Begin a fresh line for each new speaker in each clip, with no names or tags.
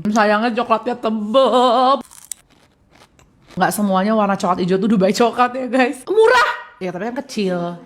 Sayangnya coklatnya tebel. Nggak semuanya warna coklat hijau tuh Dubai coklat ya guys. Murah! Ya tapi kan kecil.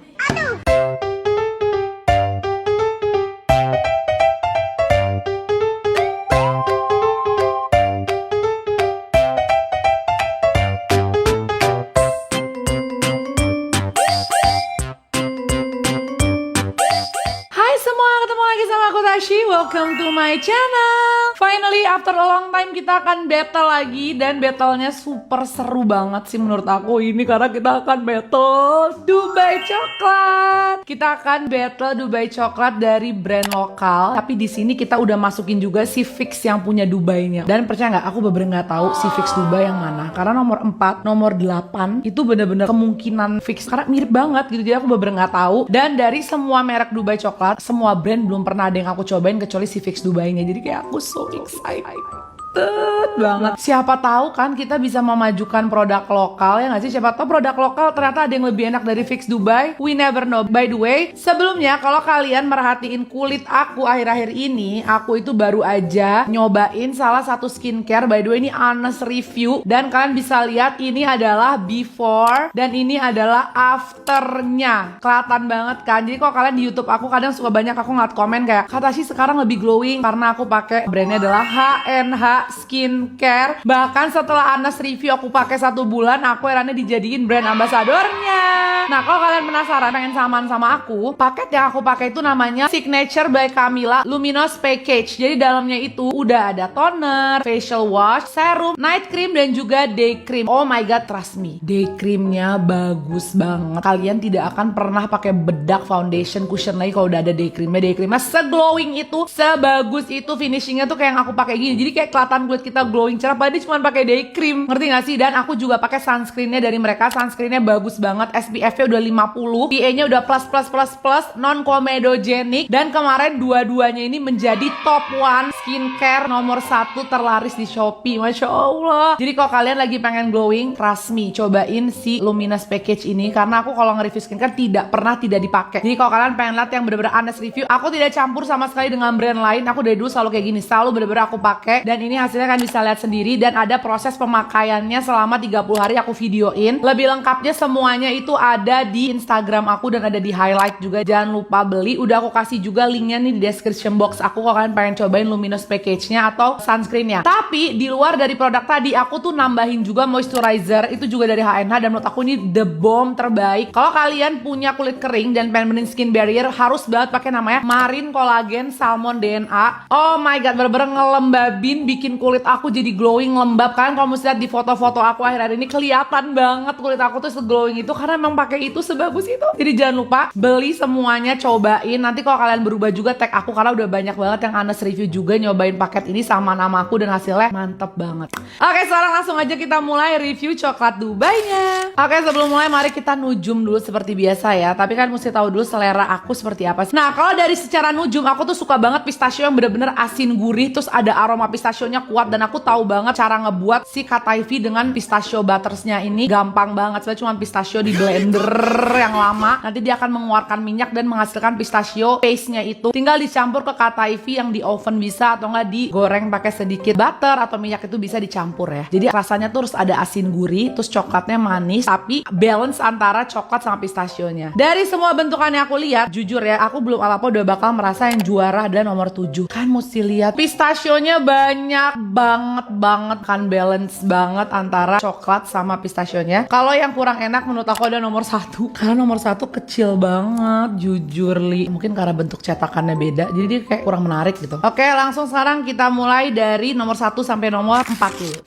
Hai semua, ketemu lagi sama aku Tashi. Welcome to my channel. Finally, after a long time kita akan battle lagi. Dan battlenya super seru banget sih menurut aku ini. Karena kita akan battle Dubai Coklat. Kita akan battle Dubai Coklat dari brand lokal. Tapi di sini kita udah masukin juga si Fix yang punya Dubai-nya. Dan percaya nggak, aku bener-bener nggak tahu si Fix Dubai yang mana. Karena nomor 4, nomor 8 itu bener-bener kemungkinan Fix. Karena mirip banget gitu, jadi aku bener-bener nggak tahu. Dan dari semua merek Dubai Coklat, semua brand belum pernah ada yang aku cobain kecuali si Fix Dubai-nya. Jadi kayak aku so excited banget. Siapa tahu kan kita bisa memajukan produk lokal ya nggak sih? Siapa tahu produk lokal ternyata ada yang lebih enak dari Fix Dubai. We never know. By the way, sebelumnya kalau kalian merhatiin kulit aku akhir-akhir ini, aku itu baru aja nyobain salah satu skincare. By the way, ini honest review dan kalian bisa lihat ini adalah before dan ini adalah afternya. Kelihatan banget kan? Jadi kalau kalian di YouTube aku kadang suka banyak aku ngeliat komen kayak, "Kata sih sekarang lebih glowing karena aku pakai brandnya adalah HNH Skincare." Bahkan setelah Anas review aku pakai 1 bulan, aku herannya dijadiin brand ambasadornya. Nah, kalau kalian penasaran pengen samaan sama aku, paket yang aku pakai itu namanya Signature by Camilla Luminous Package. Jadi dalamnya itu udah ada toner, facial wash, serum, night cream dan juga day cream. Oh my god, trust me, day creamnya bagus banget. Kalian tidak akan pernah pakai bedak foundation cushion lagi kalau udah ada day creamnya. Day creamnya se-glowing itu, sebagus itu, finishingnya tuh kayak yang aku pakai gini. Jadi kayak kelihatan kulit kita glowing cerah, padahal cuma pakai day cream. Ngerti gak sih? Dan aku juga pakai sunscreennya dari mereka. Sunscreennya bagus banget, SPF-nya udah 50, PA-nya udah plus, non comedogenic. Dan kemarin dua-duanya ini menjadi top 1 skincare nomor 1 terlaris di Shopee. Masya Allah. Jadi kalau kalian lagi pengen glowing, trust me, cobain si Luminous Package ini. Karena aku kalau nge-review skincare tidak pernah tidak dipakai. Jadi kalau kalian pengen lihat yang bener-bener honest review, aku tidak campur sama sekali dengan brand lain. Aku dari dulu selalu kayak gini, selalu bener-bener aku pakai. Dan ini hasilnya kan bisa lihat sendiri. Dan ada proses pemakaiannya selama 30 hari aku videoin. Lebih lengkapnya semuanya itu ada di Instagram aku dan ada di highlight juga. Jangan lupa beli. Udah aku kasih juga linknya nih di description box aku kalau kalian pengen cobain Luminous Package-nya atau sunscreen-nya. Tapi di luar dari produk tadi, aku tuh nambahin juga moisturizer. Itu juga dari HNH dan menurut aku ini the bomb terbaik. Kalau kalian punya kulit kering dan pengen benerin skin barrier, harus banget pakai namanya Marine Collagen Salmon DNA. Oh my god, bener-bener ngelembabin, bikin kulit aku jadi glowing, lembab. Kalian kalau mesti lihat di foto-foto aku akhir-akhir ini kelihatan banget kulit aku tuh se-glowing itu karena memang pakai itu sebagus itu. Jadi jangan lupa beli semuanya, cobain. Nanti kalau kalian berubah juga tag aku karena udah banyak banget yang honest review juga nyobain paket ini sama nama aku dan hasilnya mantep banget. Oke, sekarang langsung aja kita mulai review coklat Dubai-nya. Oke, sebelum mulai mari kita nujum dulu seperti biasa ya. Tapi kan mesti tahu dulu selera aku seperti apa. Nah, kalau dari secara nujum aku tuh suka banget pistachio yang bener-bener asin gurih, terus ada aroma pistachionya kuat dan aku tahu banget cara ngebuat si Kataifi dengan pistachio buttersnya ini gampang banget. Sebenarnya cuma pistachio di blender yang lama, nanti dia akan mengeluarkan minyak dan menghasilkan pistachio paste-nya itu. Tinggal dicampur ke Kataifi yang di oven bisa atau enggak digoreng pakai sedikit butter atau minyak, itu bisa dicampur ya. Jadi rasanya tuh harus ada asin gurih, terus coklatnya manis, tapi balance antara coklat sama pistachionya. Dari semua bentukannya aku lihat, jujur ya, aku belum apa-apa udah bakal merasa yang juara adalah nomor 7. Kan mesti lihat pistachionya banyak banget kan, balance banget antara coklat sama pistachionya. Kalau yang kurang enak menurut aku ada nomor 1 karena nomor 1 kecil banget, jujur li. Mungkin karena bentuk cetakannya beda, jadi dia kayak kurang menarik gitu. Oke, langsung sekarang kita mulai dari nomor 1 sampai nomor 4 dulu.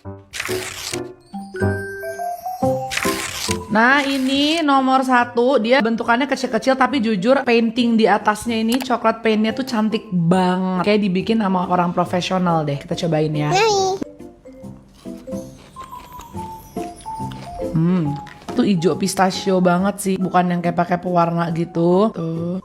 Nah, ini nomor 1, dia bentukannya kecil-kecil tapi jujur painting di atasnya ini coklat paintnya tuh cantik banget. Kayak dibikin sama orang profesional deh. Kita cobain ya. Itu hijau pistachio banget sih, bukan yang kayak pakai pewarna gitu. Tuh.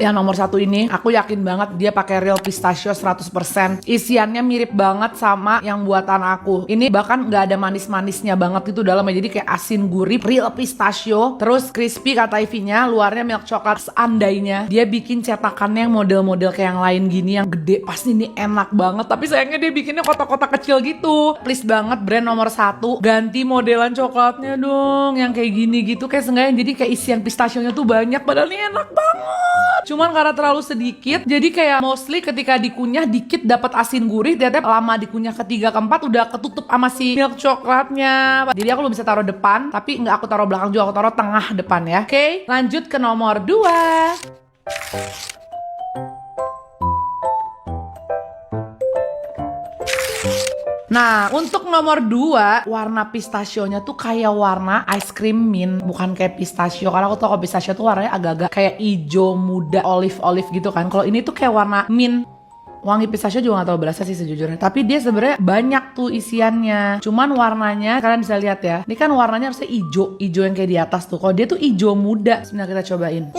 Yang nomor 1 ini, aku yakin banget dia pakai real pistachio 100%. Isiannya mirip banget sama yang buatan aku. Ini bahkan nggak ada manis-manisnya banget gitu dalamnya. Jadi kayak asin gurih, real pistachio. Terus crispy kata Ivy-nya, luarnya milk coklat. Seandainya dia bikin cetakannya yang model-model kayak yang lain gini, yang gede, pasti ini enak banget. Tapi sayangnya dia bikinnya kotak-kotak kecil gitu. Please banget brand nomor 1, ganti modelan coklatnya dong. Yang kayak gini gitu, kayak seenggaknya jadi kayak isian pistachionya tuh banyak. Padahal ini enak banget. Cuman karena terlalu sedikit, jadi kayak mostly ketika dikunyah dikit dapat asin gurih, ternyata lama dikunyah ketiga keempat udah ketutup sama si milk coklatnya. Jadi aku belum bisa taruh depan, tapi nggak aku taruh belakang juga, aku taruh tengah depan ya. Oke, lanjut ke nomor 2. Nah, untuk nomor 2, warna pistachionya tuh kayak warna ice cream mint, bukan kayak pistachio. Karena aku tau kalau pistachio tuh warnanya agak-agak kayak hijau muda, olive gitu kan. Kalau ini tuh kayak warna mint. Wangi pistachio juga gak terlalu berasa sih sejujurnya. Tapi dia sebenarnya banyak tuh isiannya. Cuman warnanya, kalian bisa lihat ya. Ini kan warnanya harusnya hijau yang kayak di atas tuh. Kalau dia tuh hijau muda. Sebenarnya kita cobain.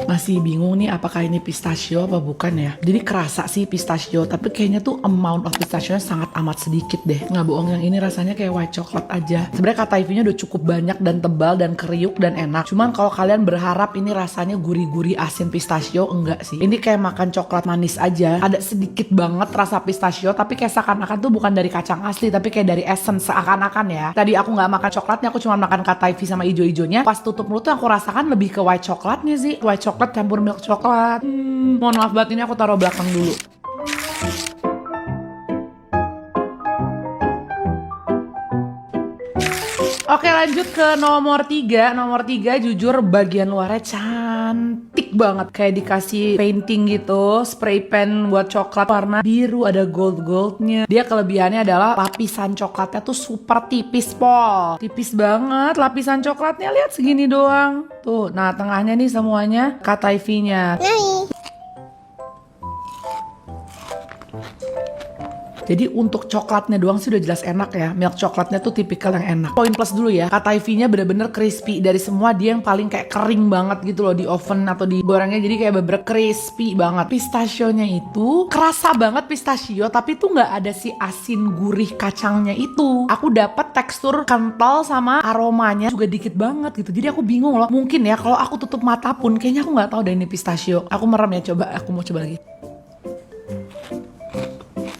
Masih bingung nih apakah ini pistachio apa bukan ya. Jadi kerasa sih pistachio, tapi kayaknya tuh amount of pistachio sangat amat sedikit deh. Nggak bohong, yang ini rasanya kayak white chocolate aja. Sebenarnya kata Ivy-nya udah cukup banyak dan tebal dan kriuk dan enak. Cuman kalau kalian berharap ini rasanya gurih-gurih asin pistachio, enggak sih. Ini kayak makan coklat manis aja. Ada sedikit banget rasa pistachio, tapi kayak seakan-akan tuh bukan dari kacang asli, tapi kayak dari essence seakan-akan ya. Tadi aku nggak makan coklatnya, aku cuma makan kata Ivy sama ijo-ijonya. Pas tutup mulut tuh aku rasakan lebih ke white coklatnya sih. White coklat campur milk coklat. Mohon maaf banget, ini aku taruh belakang dulu. Oke, lanjut ke nomor 3. Nomor 3 jujur bagian luarnya cantik banget. Kayak dikasih painting gitu. Spray pen buat coklat warna biru, ada gold-goldnya. Dia kelebihannya adalah lapisan coklatnya tuh super tipis, Pol. Tipis banget lapisan coklatnya, lihat segini doang. Tuh, nah tengahnya nih semuanya kata Ivy-nya. Jadi untuk coklatnya doang sih udah jelas enak ya. Milk coklatnya tuh tipikal yang enak. Poin plus dulu ya, kata Ivy-nya bener-bener crispy. Dari semua dia yang paling kayak kering banget gitu loh di oven atau di gorengnya. Jadi kayak bener-bener crispy banget. Pistachionya itu kerasa banget pistachio, tapi tuh nggak ada si asin gurih kacangnya itu. Aku dapet tekstur kental sama aromanya juga dikit banget gitu. Jadi aku bingung loh. Mungkin ya kalau aku tutup mata pun kayaknya aku nggak tahu deh ini pistachio. Aku merem ya, coba. Aku mau coba lagi.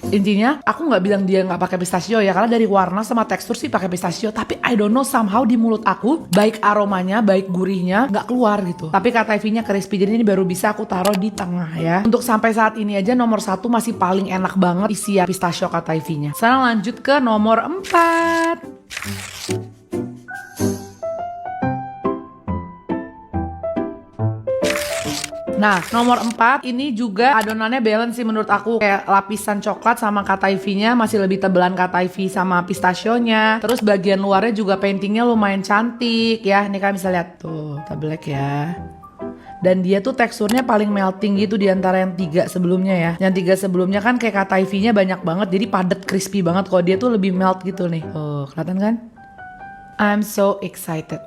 Intinya aku nggak bilang dia nggak pakai pistachio ya, karena dari warna sama tekstur sih pakai pistachio, tapi I don't know somehow di mulut aku baik aromanya baik gurihnya nggak keluar gitu. Tapi kata Ivy-nya crispy, jadi ini baru bisa aku taruh di tengah ya. Untuk sampai saat ini aja nomor 1 masih paling enak banget isian pistachio kata Ivy-nya. Sekarang lanjut ke nomor 4. Nah, nomor 4 ini juga adonannya balance sih menurut aku. Kayak lapisan coklat sama kata Ivy-nya masih lebih tebelan kata Ivy sama pistachio-nya. Terus bagian luarnya juga paintingnya lumayan cantik ya. Ini kalian bisa lihat tuh, black ya. Dan dia tuh teksturnya paling melting gitu di antara yang 3 sebelumnya ya. Yang 3 sebelumnya kan kayak kata Ivy-nya banyak banget, jadi padat crispy banget. Kalau dia tuh lebih melt gitu nih. Oh, kelihatan kan? I'm so excited.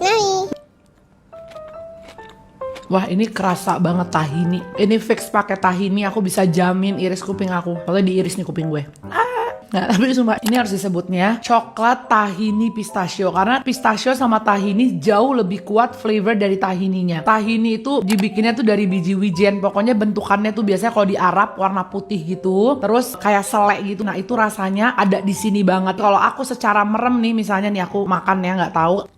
Wah, ini kerasa banget tahini. Ini fix pakai tahini, aku bisa jamin iris kuping aku. Soalnya diiris nih kuping gue. Nah, tapi sumpah ini harus disebutnya coklat tahini pistachio, karena pistachio sama tahini jauh lebih kuat flavor dari tahininya. Tahini itu dibikinnya tuh dari biji wijen, pokoknya bentukannya tuh biasanya kalau di Arab warna putih gitu, terus kayak selek gitu. Nah, itu rasanya ada di sini banget. Kalau aku secara merem nih, misalnya nih aku makan ya, nggak tahu.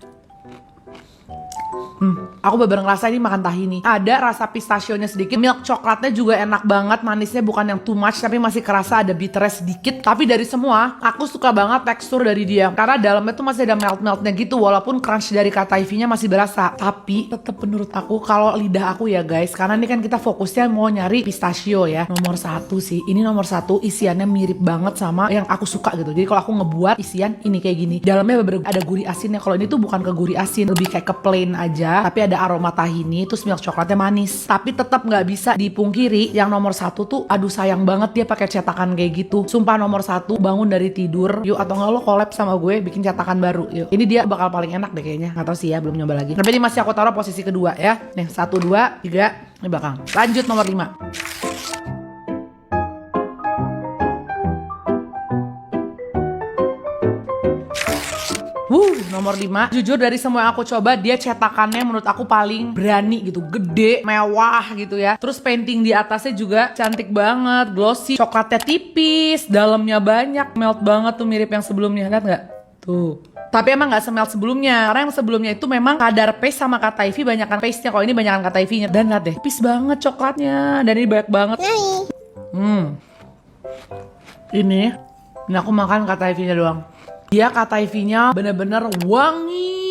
Aku bener-bener ngerasa ini makan tahini. Ada rasa pistachionya sedikit, milk coklatnya juga enak banget, manisnya bukan yang too much, tapi masih kerasa ada bitternya sedikit. Tapi dari semua, aku suka banget tekstur dari dia, karena dalamnya tuh masih ada melt-meltnya gitu, walaupun crunch dari kata Ivy-nya masih berasa. Tapi tetap menurut aku, kalau lidah aku ya guys, karena ini kan kita fokusnya mau nyari pistachio ya, nomor 1 sih. Ini nomor 1 isiannya mirip banget sama yang aku suka gitu. Jadi kalau aku ngebuat isian ini kayak gini, dalamnya bener-bener ada gurih asinnya. Kalau ini tuh bukan ke gurih asin, lebih kayak ke plain aja. juga, tapi ada aroma tahini, terus milk coklatnya manis. Tapi tetap nggak bisa dipungkiri, yang nomor 1 tuh aduh sayang banget dia pakai cetakan kayak gitu. Sumpah nomor 1 bangun dari tidur, yuk atau nggak lo collab sama gue bikin cetakan baru yuk. Ini dia bakal paling enak deh kayaknya. Nggak tahu sih ya, belum nyoba lagi. Tapi ini masih aku taruh posisi kedua ya. Nih 1, 2, 3 ini belakang. Lanjut nomor 5. Nomor 5. Jujur dari semua yang aku coba, dia cetakannya menurut aku paling berani gitu. Gede, mewah gitu ya. Terus painting di atasnya juga cantik banget, glossy. Coklatnya tipis, dalamnya banyak. Melt banget tuh, mirip yang sebelumnya. Lihat nggak? Tuh. Tapi emang nggak semelt sebelumnya. Karena yang sebelumnya itu memang kadar paste sama kata Ivy banyakan paste-nya. Kalau ini banyakan kata Ivy-nya. Dan lihat deh, tipis banget coklatnya. Dan ini banyak banget. Ini aku makan kata Ivy-nya doang. Dia kata Ivy-nya bener-bener wangi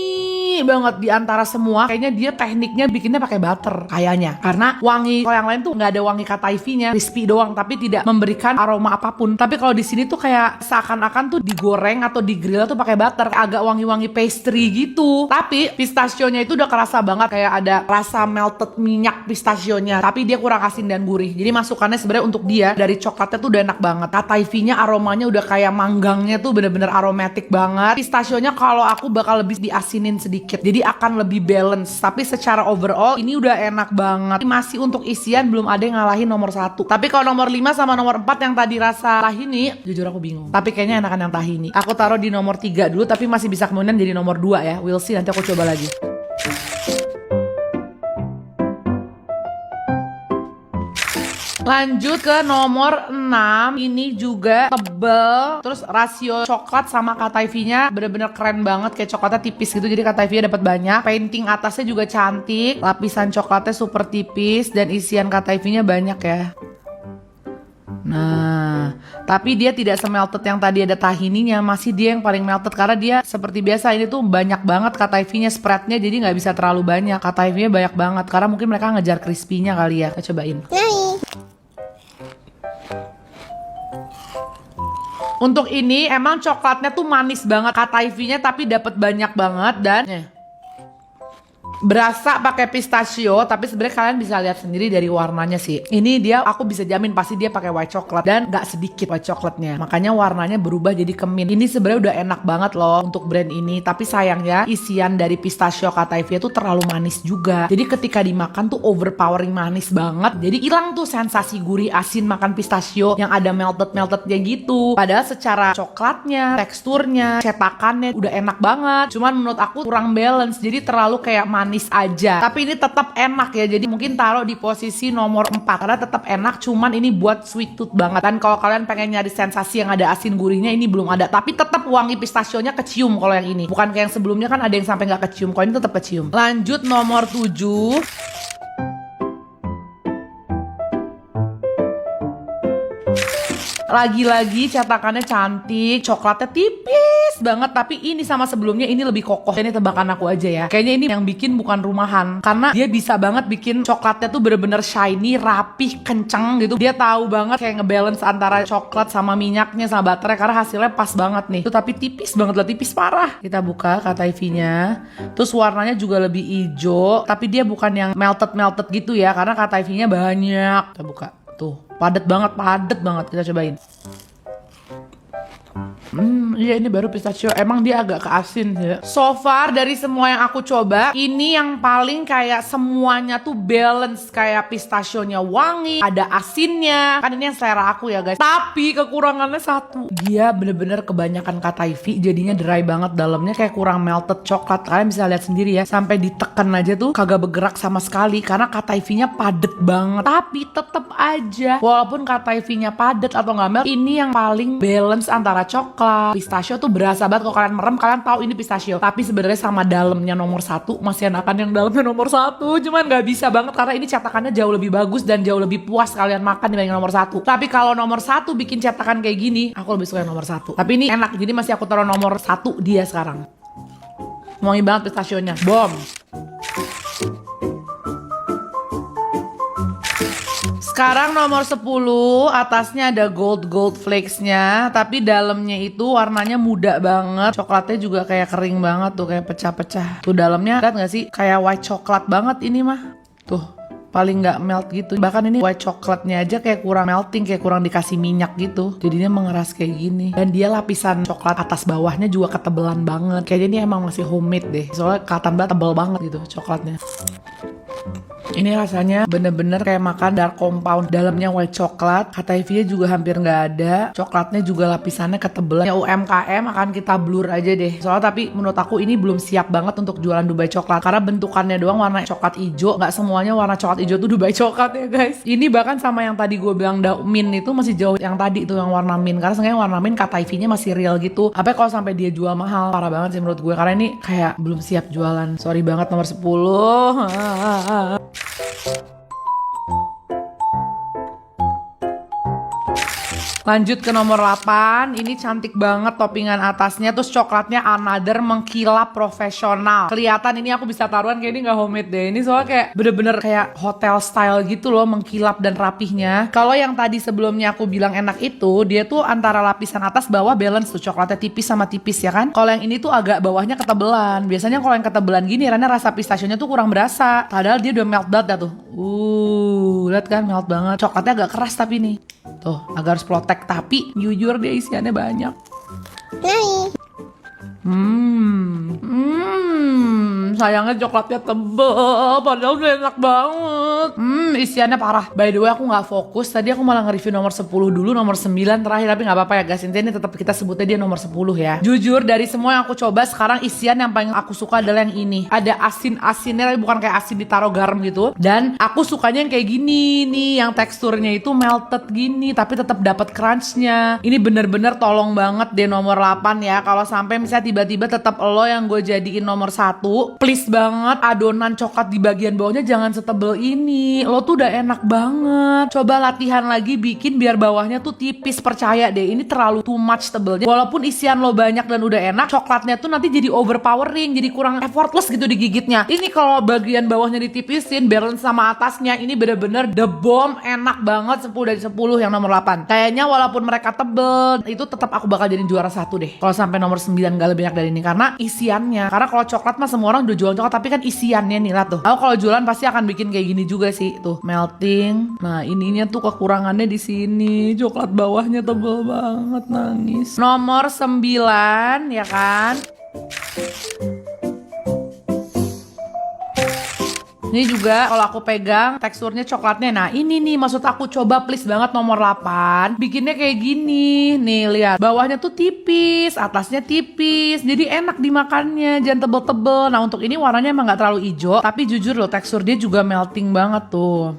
banget di antara semua. Kayaknya dia tekniknya bikinnya pakai butter kayaknya. Karena wangi, kalau yang lain tuh nggak ada wangi kata Ivy-nya, crispy doang tapi tidak memberikan aroma apapun. Tapi kalau di sini tuh kayak seakan-akan tuh digoreng atau di-grill tuh pakai butter, agak wangi-wangi pastry gitu. Tapi pistachio-nya itu udah kerasa banget, kayak ada rasa melted minyak pistachio-nya. Tapi dia kurang asin dan gurih. Jadi masukannya sebenarnya untuk dia dari coklatnya tuh udah enak banget. Kata Ivy-nya aromanya udah kayak manggangnya tuh bener-bener aromatic banget. Pistachio-nya kalau aku bakal lebih diasinin sedikit. Jadi akan lebih balance. Tapi secara overall ini udah enak banget. Masih untuk isian belum ada yang ngalahin nomor 1. Tapi kalau nomor 5 sama nomor 4 yang tadi rasa tahini, jujur aku bingung. Tapi kayaknya enakan yang tahini. Aku taruh di nomor 3 dulu, tapi masih bisa kemudian jadi nomor 2 ya. We'll see, nanti aku coba lagi. Lanjut ke nomor 6. Ini juga tebel. Terus rasio coklat sama kata Ivy-nya bener-bener keren banget. Kayak coklatnya tipis gitu, jadi kata Ivy-nya dapat banyak. Painting atasnya juga cantik. Lapisan coklatnya super tipis. Dan isian kata Ivy-nya banyak ya. Nah, tapi dia tidak semelted yang tadi ada tahininya. Masih dia yang paling melted. Karena dia seperti biasa, ini tuh banyak banget kata Ivy-nya, spreadnya. Jadi gak bisa terlalu banyak. Kata Ivy-nya banyak banget. Karena mungkin mereka ngejar crispy-nya kali ya. Kita cobain. Untuk ini emang coklatnya tuh manis banget kata Ivy-nya, tapi dapat banyak banget dan berasa pakai pistachio. Tapi sebenarnya kalian bisa lihat sendiri dari warnanya sih. Ini dia aku bisa jamin pasti dia pakai white chocolate dan gak sedikit white chocolate-nya. Makanya warnanya berubah jadi kemint. Ini sebenarnya udah enak banget loh untuk brand ini. Tapi sayangnya isian dari pistachio kata Ivy itu terlalu manis juga. Jadi ketika dimakan tuh overpowering manis banget. Jadi hilang tuh sensasi gurih asin makan pistachio yang ada melted-meltednya gitu. Padahal secara coklatnya, teksturnya, cetakannya udah enak banget. Cuman menurut aku kurang balance. Jadi terlalu kayak manis aja. Tapi ini tetap enak ya. Jadi mungkin taruh di posisi nomor 4 karena tetap enak, cuman ini buat sweet tooth banget. Dan kalau kalian pengen nyari sensasi yang ada asin gurihnya, ini belum ada. Tapi tetap wangi pistachionya kecium kalau yang ini. Bukan kayak yang sebelumnya kan ada yang sampai nggak kecium. Kalau ini tetap kecium. Lanjut nomor 7. Lagi-lagi cetakannya cantik, coklatnya tipis banget. Tapi ini sama sebelumnya ini lebih kokoh. Ini tebakan aku aja ya. Kayaknya ini yang bikin bukan rumahan. Karena dia bisa banget bikin coklatnya tuh bener-bener shiny, rapih, kenceng gitu. Dia tahu banget kayak ngebalance antara coklat sama minyaknya sama baterai. Karena hasilnya pas banget nih. Tuh, tapi tipis banget lah, tipis parah. Kita buka kata Ivy-nya. Terus warnanya juga lebih hijau. Tapi dia bukan yang melted-melted gitu ya. Karena kata Ivy-nya banyak. Kita buka. Tuh, padet banget. Kita cobain. Iya ini baru pistachio. Emang dia agak keasin ya. So far dari semua yang aku coba, ini yang paling kayak semuanya tuh balance. Kayak pistachionya wangi, ada asinnya. Kan ini yang selera aku ya guys. Tapi kekurangannya satu. Dia bener-bener kebanyakan kata Ivy, jadinya dry banget dalamnya, kayak kurang melted coklat. Kalian bisa lihat sendiri ya. Sampai ditekan aja tuh kagak bergerak sama sekali. Karena kata Ivy-nya padet banget. Tapi tetep aja, walaupun kata Ivy-nya padet atau nggak melt, ini yang paling balance antara coklat, pistachio tuh berasa banget. Kalau kalian merem, kalian tahu ini pistachio. Tapi sebenarnya sama dalamnya nomor 1 masih enakan yang dalamnya nomor 1. Cuman nggak bisa banget karena ini cetakannya jauh lebih bagus dan jauh lebih puas kalian makan dibanding nomor 1. Tapi kalau nomor 1 bikin cetakan kayak gini, aku lebih suka yang nomor 1. Tapi ini enak, jadi masih aku taruh nomor 1 dia sekarang. Wangi banget pistachionya. Bom. Sekarang nomor 10, atasnya ada gold flakes-nya, tapi dalamnya itu warnanya muda banget. Coklatnya juga kayak kering banget tuh, kayak pecah-pecah. Tuh dalamnya, lihat gak sih? Kayak white coklat banget ini mah. Tuh, paling nggak melt gitu. Bahkan ini white coklatnya aja kayak kurang melting, kayak kurang dikasih minyak gitu. Jadinya mengeras kayak gini. Dan dia lapisan coklat atas bawahnya juga ketebelan banget. Kayaknya ini emang masih homemade deh. Soalnya kelihatan banget tebel banget gitu coklatnya. Ini rasanya bener-bener kayak makan dark compound. Dalamnya white coklat, kata Ivy juga hampir nggak ada. Coklatnya juga lapisannya ketebelan. Ya UMKM akan kita blur aja deh. Soalnya tapi menurut aku ini belum siap banget untuk jualan Dubai coklat. Karena bentukannya doang warna coklat hijau. Nggak semuanya warna coklat hijau tuh Dubai coklat ya guys. Ini bahkan sama yang tadi gue bilang mint itu masih jauh yang tadi tuh yang warna mint. Karena sebenarnya warna mint kata Ivy-nya masih real gitu. Apa kalau sampai dia jual mahal, parah banget sih menurut gue. Karena ini kayak belum siap jualan. Sorry banget nomor 10. Lanjut ke nomor 8. Ini cantik banget toppingan atasnya. Terus coklatnya another mengkilap profesional. Kelihatan ini aku bisa taruhan kayak ini gak homemade deh. Ini soalnya kayak bener-bener kayak hotel style gitu loh, mengkilap dan rapihnya. Kalau yang tadi sebelumnya aku bilang enak itu, dia tuh antara lapisan atas bawah balance tuh, coklatnya tipis sama tipis ya kan. Kalau yang ini tuh agak bawahnya ketebelan. Biasanya kalau yang ketebelan gini karena rasa pistasionya tuh kurang berasa. Padahal dia udah melt banget ya tuh. Lihat kan melt banget. Coklatnya agak keras tapi nih. Tuh, agak harus protect, tapi jujur dia isiannya banyak. Sayangnya coklatnya tebel, padahal udah enak banget. Isiannya parah. By the way aku gak fokus, tadi aku malah nge-review nomor 10 dulu, nomor 9 terakhir. Tapi gak apa-apa ya guys, intinya ini tetap kita sebutnya dia nomor 10 ya. Jujur dari semua yang aku coba sekarang, isian yang paling aku suka adalah yang ini. Ada asin-asinnya tapi bukan kayak asin ditaruh garam gitu. Dan aku sukanya yang kayak gini nih, yang teksturnya itu melted gini tapi tetap dapat crunchnya. Ini bener-bener tolong banget deh nomor 8 ya. Kalau sampai misalnya tiba-tiba tetap lo yang gue jadiin nomor 1, please banget adonan coklat di bagian bawahnya jangan setebel ini. Lo tuh udah enak banget. Coba latihan lagi bikin biar bawahnya tuh tipis. Percaya deh, ini terlalu too much tebelnya. Walaupun isian lo banyak dan udah enak, coklatnya tuh nanti jadi overpowering, jadi kurang effortless gitu digigitnya. Ini kalau bagian bawahnya ditipisin, balance sama atasnya, ini bener-bener the bomb. Enak banget, 10 dari 10 yang nomor 8. Kayaknya walaupun mereka tebel, itu tetap aku bakal jadi juara 1 deh. Kalau sampai nomor 9 gak lebih banyak dari ini. Karena isiannya. Karena kalau coklat mah semua orang udah jualan coklat, tapi kan isiannya nih, lihat tuh. Aku kalau jualan pasti akan bikin kayak gini juga sih, tuh melting. Nah ininya tuh kekurangannya di sini, coklat bawahnya tebel banget, nangis. Nomor 9 ya kan. Ini juga kalau aku pegang teksturnya coklatnya. Nah ini nih maksud aku, coba please banget nomor 8 bikinnya kayak gini. Nih lihat, bawahnya tuh tipis, atasnya tipis, jadi enak dimakannya, jangan tebel-tebel. Nah untuk ini warnanya emang gak terlalu hijau, tapi jujur loh tekstur dia juga melting banget tuh.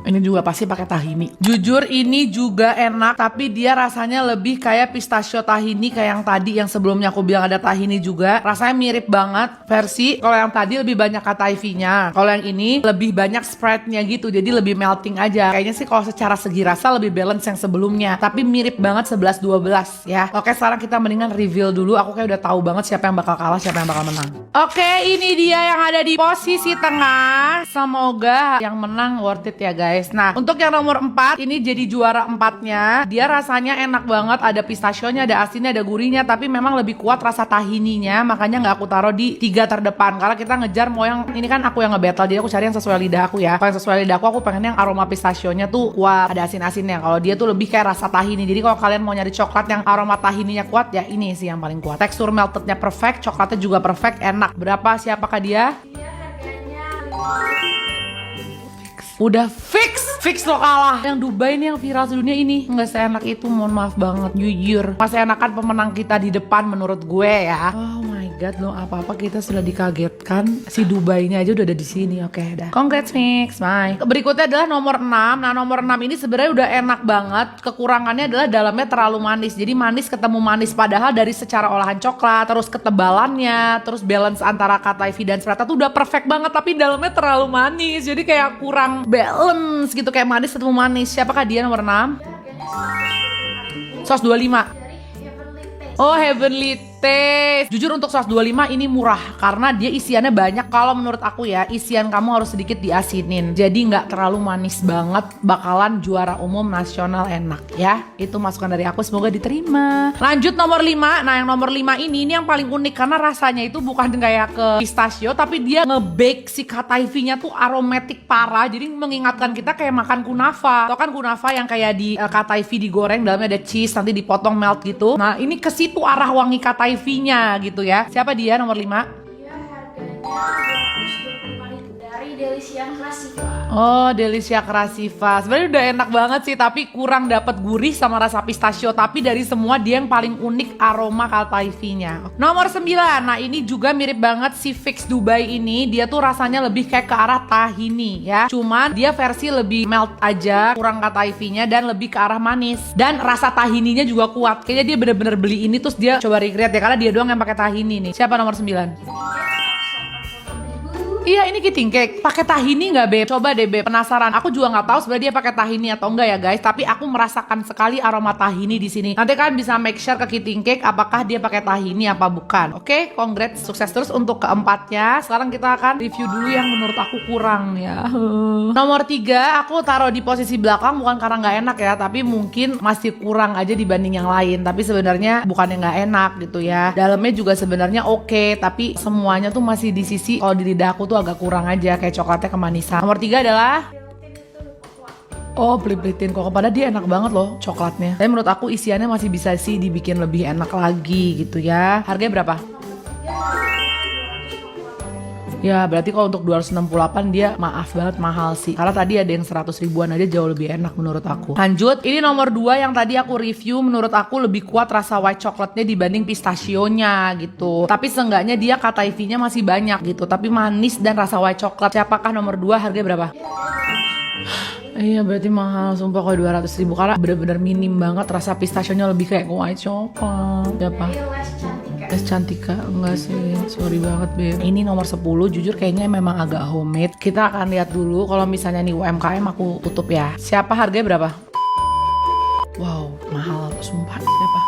Ini juga pasti pakai tahini. Jujur ini juga enak, tapi dia rasanya lebih kayak pistachio tahini kayak yang tadi yang sebelumnya aku bilang ada tahini juga. Rasanya mirip banget versi. Kalau yang tadi lebih banyak kata IV-nya. Kalau yang ini lebih banyak spreadnya gitu, jadi lebih melting aja. Kayaknya sih kalau secara segi rasa lebih balance yang sebelumnya, tapi mirip banget 11-12 ya. Oke, sekarang kita mendingan reveal dulu. Aku kayak udah tahu banget siapa yang bakal kalah, siapa yang bakal menang. Oke, ini dia yang ada di posisi tengah. Semoga yang menang worth it ya guys. Nah untuk yang nomor 4 ini jadi juara 4-nya. Dia rasanya enak banget, ada pistasionya, ada asinnya, ada gurihnya, tapi memang lebih kuat rasa tahininya. Makanya gak aku taruh di 3 terdepan, karena kita ngejar mau yang ini kan aku yang nge-battle, jadi aku cari yang sesuai lidah aku ya. Kalau yang sesuai lidah aku pengen yang aroma pistasionya tuh kuat, ada asin-asinnya. Kalau dia tuh lebih kayak rasa tahini. Jadi kalau kalian mau nyari coklat yang aroma tahininya kuat, ya ini sih yang paling kuat. Tekstur meltednya perfect, coklatnya juga perfect, enak. Berapa, siapakah dia? Udah fix lo kalah. Yang Dubai nih yang viral sedunia ini nggak seenak itu, mohon maaf banget, jujur. Masih enakan pemenang kita di depan menurut gue ya. Oh my god, lo apa-apa kita sudah dikagetkan. Si Dubainya aja udah ada di sini. Oke, dah. Congrats Mix, bye. Berikutnya adalah nomor 6. Nah nomor 6 ini sebenarnya udah enak banget. Kekurangannya adalah dalamnya terlalu manis. Jadi manis ketemu manis, padahal dari secara olahan coklat, terus ketebalannya, terus balance antara kata IV dan strata tuh udah perfect banget, tapi dalamnya terlalu manis. Jadi kayak kurang balance gitu, kayak manis ketemu manis. Siapakah dia nomor 6? 125. Oh, Heavenly Taste. Jujur untuk saus 25 ini murah karena dia isiannya banyak. Kalau menurut aku ya, isian kamu harus sedikit diasinin. Jadi nggak terlalu manis banget, bakalan juara umum nasional enak ya. Itu masukan dari aku, semoga diterima. Lanjut nomor 5. Nah, yang nomor 5 ini yang paling unik karena rasanya itu bukan kayak ke pistachio, tapi dia nge-bake si kataifinya tuh aromatik parah. Jadi mengingatkan kita kayak makan kunafa. Tau kan kunafa yang kayak di kataifi digoreng, dalamnya ada cheese, nanti dipotong melt gitu. Nah, ini ke situ arah wangi kataifinya gitu ya. Siapa dia nomor 5?
Dia harganya 225.000 dari Delisia Crasiva.
Oh, Delisia Crasiva. Sebenarnya udah enak banget sih, tapi kurang dapat gurih sama rasa pistachio. Tapi dari semua dia yang paling unik aroma kataifinya. Nomor 9. Nah, ini juga mirip banget si Fix Dubai ini. Dia tuh rasanya lebih kayak ke arah tahini ya. Cuman dia versi lebih melt aja, kurang kataifinya dan lebih ke arah manis. Dan rasa tahininya juga kuat. Kayaknya dia bener-bener beli ini terus dia coba recreate ya, karena dia doang yang pakai tahini nih. Siapa nomor 9? Iya, ini keating cake. Pakai tahini nggak, Beb? Coba deh, Beb. Penasaran. Aku juga nggak tahu sebenarnya dia pakai tahini atau enggak ya, guys. Tapi aku merasakan sekali aroma tahini di sini. Nanti kalian bisa make sure ke keating cake apakah dia pakai tahini apa bukan. Oke, congrats, sukses terus untuk keempatnya. Sekarang kita akan review dulu yang menurut aku kurang ya. Nomor 3, aku taruh di posisi belakang bukan karena nggak enak ya, tapi mungkin masih kurang aja dibanding yang lain. Tapi sebenarnya bukannya nggak enak gitu ya. Dalamnya juga sebenarnya oke, tapi semuanya tuh masih di sisi kalau di lidah aku tuh agak kurang aja, kayak coklatnya kemanisan. Nomor 3 adalah oh, Pelitin kok, padahal dia enak banget loh coklatnya. Tapi menurut aku isiannya masih bisa sih dibikin lebih enak lagi gitu ya. Harganya berapa? Ya berarti kalau untuk 268 dia maaf banget mahal sih. Karena tadi ada yang 100 ribuan aja jauh lebih enak menurut aku. Lanjut, ini nomor 2 yang tadi aku review. Menurut aku lebih kuat rasa white coklatnya dibanding pistachionya gitu. Tapi seenggaknya dia kataifinya masih banyak gitu. Tapi manis dan rasa white coklat. Siapakah nomor 2? Harganya berapa? Iya berarti mahal sumpah kalau 200 ribu. Karena bener-bener minim banget rasa pistachionya, lebih kayak white coklat. Siapa? Es Cantika. Enggak sih, sorry banget Beb. Ini nomor 10, jujur kayaknya memang agak homemade. Kita akan lihat dulu, kalau misalnya nih UMKM aku tutup ya. Siapa, harganya berapa? Wow, mahal sumpah. Siapa?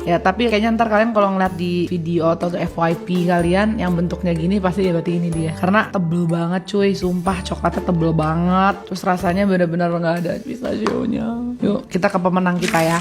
Ya tapi kayaknya ntar kalian kalau ngeliat di video atau FYP kalian yang bentuknya gini pasti ya berarti ini dia. Karena tebel banget cuy, sumpah coklatnya tebel banget. Terus rasanya bener-bener gak ada pistachionya. Yuk kita ke pemenang kita ya.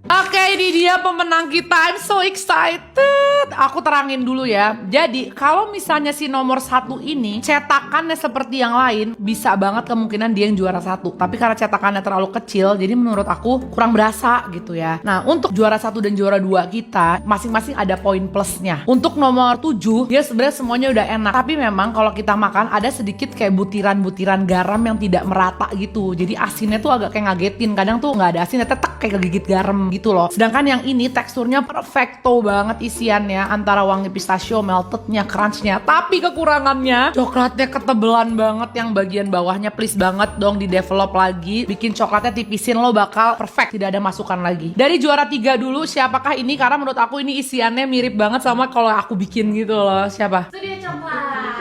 Oke, ini dia pemenang kita. I'm so excited. Aku terangin dulu ya. Jadi kalau misalnya si nomor 1 ini cetakannya seperti yang lain, bisa banget kemungkinan dia yang juara 1. Tapi karena cetakannya terlalu kecil, jadi menurut aku kurang berasa gitu ya. Nah untuk juara 1 dan juara 2 kita masing-masing ada poin plusnya. Untuk nomor 7 dia sebenarnya semuanya udah enak, tapi memang kalau kita makan ada sedikit kayak butiran-butiran garam yang tidak merata gitu. Jadi asinnya tuh agak kayak ngagetin. Kadang tuh nggak ada asinnya, tetep kayak kegigit garam gitu loh. Sedangkan yang ini teksturnya perfecto banget isiannya, antara wangi pistachio, meltednya, crunchnya. Tapi kekurangannya coklatnya ketebelan banget yang bagian bawahnya. Please banget dong di develop lagi, bikin coklatnya tipisin, lo bakal perfect, tidak ada masukan lagi. Dari juara 3 dulu, siapakah ini? Karena menurut aku ini isiannya mirip banget sama kalau aku bikin gitu loh. Siapa?
Studio Coklat.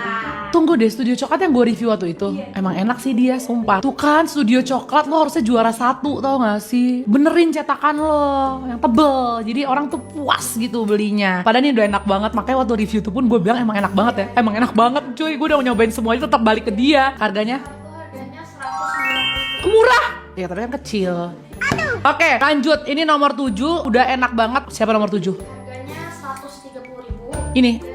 Tunggu deh, Studio Coklat yang gue review waktu itu. Iya. Emang enak sih dia, sumpah. Tuh kan, Studio Coklat lo harusnya juara 1, tau gak sih? Benerin cetakan lo, yang tebel. Jadi orang tuh puas gitu belinya. Padahal ini udah enak banget, makanya waktu review tuh pun gue bilang emang enak banget ya. Emang enak banget cuy, gue udah nyobain semuanya tetap balik ke dia. Harganya?
Harganya 190.
Murah! Ya tapi kan kecil. Oke, lanjut. Ini nomor 7, udah enak banget. Siapa nomor 7?
Harganya 130.000.
Ini.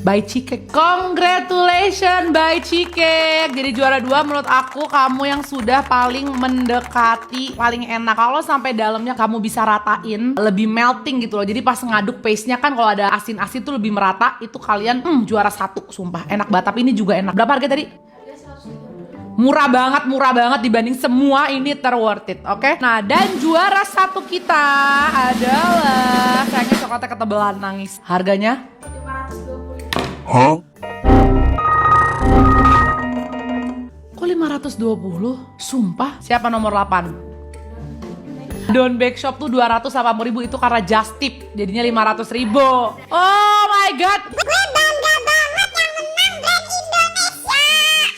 By
By Cikek.
Chicken.
Congratulations By Cikek. Jadi juara 2 menurut aku kamu yang sudah paling mendekati paling enak. Kalau sampai dalamnya kamu bisa ratain, lebih melting gitu loh. Jadi pas ngaduk paste-nya kan kalau ada asin-asin tuh lebih merata. Itu kalian juara 1 sumpah. Enak banget, tapi ini juga enak. Berapa harga tadi? Murah banget dibanding semua, ini worth it, oke? Nah, dan juara 1 kita adalah sayangnya coklatnya ketebelan nangis. Harganya?
520.000.
Hah?
Kok 520? Sumpah. Siapa nomor 8? Don Bake Shop tuh 280.000, itu karena just tip. Jadinya 500.000. Oh my god.
Gue bangga banget yang menang brand Indonesia.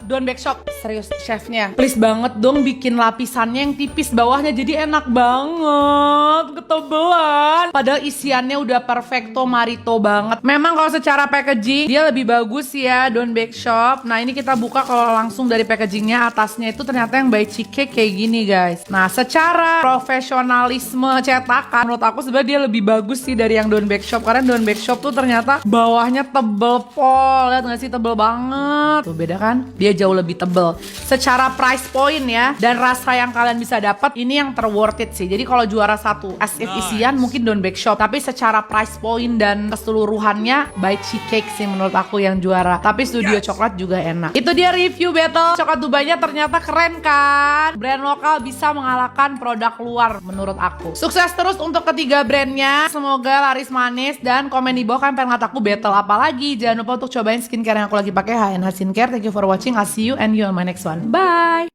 Don Bake Shop serius chefnya. Please banget dong bikin lapisannya yang tipis bawahnya jadi enak banget, ketebelan. Padahal isiannya udah perfecto marito banget. Memang kalau secara packaging dia lebih bagus ya Don Bake Shop. Nah ini kita buka kalau langsung dari packagingnya, atasnya itu ternyata yang by cheesecake kayak gini guys. Nah secara profesionalisme cetakan menurut aku sebenarnya dia lebih bagus sih dari yang Don Bake Shop. Karena Don Bake Shop tuh ternyata bawahnya tebel pol, lihat gak sih, tebel banget. Tuh beda kan? Dia jauh lebih tebel. Secara price point ya dan rasa yang kalian bisa dapat ini yang terworth it sih. Jadi kalau juara satu as if isian mungkin Don Bake Shop, tapi secara price point dan keseluruhannya by cheesecake sih menurut aku yang juara. Tapi Studio Coklat juga enak. Itu dia review battle coklat Dubainya, ternyata keren kan? Brand lokal bisa mengalahkan produk luar menurut aku. Sukses terus untuk ketiga brandnya. Semoga laris manis dan komen di bawah kan pengen lihat aku battle apa lagi. Jangan lupa untuk cobain skincare yang aku lagi pakai, HNH Skincare. Thank you for watching. I'll see you and you on my next one. Bye.